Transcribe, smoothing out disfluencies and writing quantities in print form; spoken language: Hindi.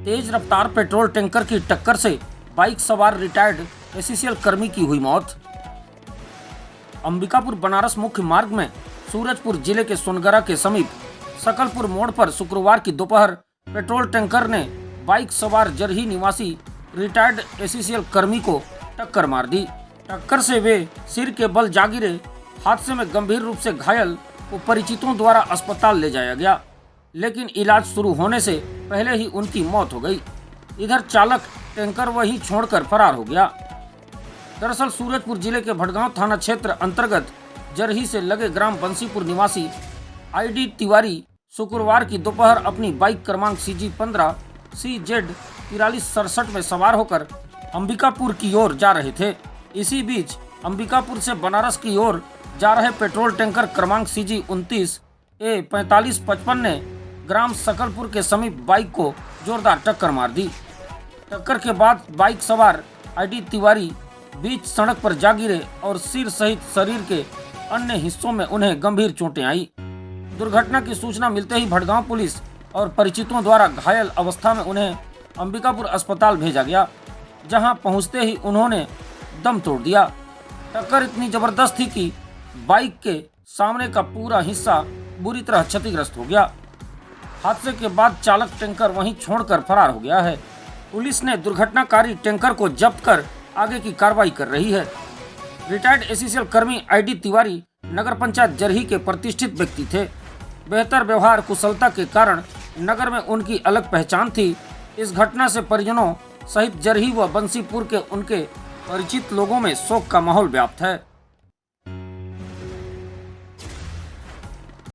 तेज रफ्तार पेट्रोल टैंकर की टक्कर से बाइक सवार रिटायर्ड एसीसीएल कर्मी की हुई मौत। अंबिकापुर बनारस मुख्य मार्ग में सूरजपुर जिले के सोनगरा के समीप सकलपुर मोड़ पर शुक्रवार की दोपहर पेट्रोल टैंकर ने बाइक सवार जरही निवासी रिटायर्ड एसीसीएल कर्मी को टक्कर मार दी। टक्कर से वे सिर के बल जा गिरे। हादसे में गंभीर रूप से घायल को परिचितों द्वारा अस्पताल ले जाया गया, लेकिन इलाज शुरू होने से पहले ही उनकी मौत हो गई। इधर चालक टैंकर वहीं छोड़कर फरार हो गया। दरअसल सूरजपुर जिले के भटगांव थाना क्षेत्र अंतर्गत जरही से लगे ग्राम बंसीपुर निवासी आईडी तिवारी शुक्रवार की दोपहर अपनी बाइक क्रमांक CG15 CZ 4367 में सवार होकर अंबिकापुर की ओर जा रहे थे। इसी बीच अंबिकापुर से बनारस की ओर जा रहे पेट्रोल टैंकर क्रमांक CG29 A 4555 ने ग्राम सकलपुर के समीप बाइक को जोरदार टक्कर मार दी। टक्कर के बाद बाइक सवार आईडी तिवारी बीच सड़क पर जा गिरे और सिर सहित शरीर के अन्य हिस्सों में उन्हें गंभीर चोटें आई। दुर्घटना की सूचना मिलते ही भटगांव पुलिस और परिचितों द्वारा घायल अवस्था में उन्हें अंबिकापुर अस्पताल भेजा गया, जहां पहुंचते ही उन्होंने दम तोड़ दिया। टक्कर इतनी जबरदस्त थी कि बाइक के सामने का पूरा हिस्सा बुरी तरह क्षतिग्रस्त हो गया। हादसे के बाद चालक टैंकर वहीं छोड़कर फरार हो गया है। पुलिस ने दुर्घटनाकारी टैंकर को जब्त कर आगे की कार्रवाई कर रही है। रिटायर्ड एसीसीएल कर्मी आईडी तिवारी नगर पंचायत जरही के प्रतिष्ठित व्यक्ति थे। बेहतर व्यवहार कुशलता के कारण नगर में उनकी अलग पहचान थी। इस घटना से परिजनों सहित जरही व बंसीपुर के उनके परिचित लोगों में शोक का माहौल व्याप्त है।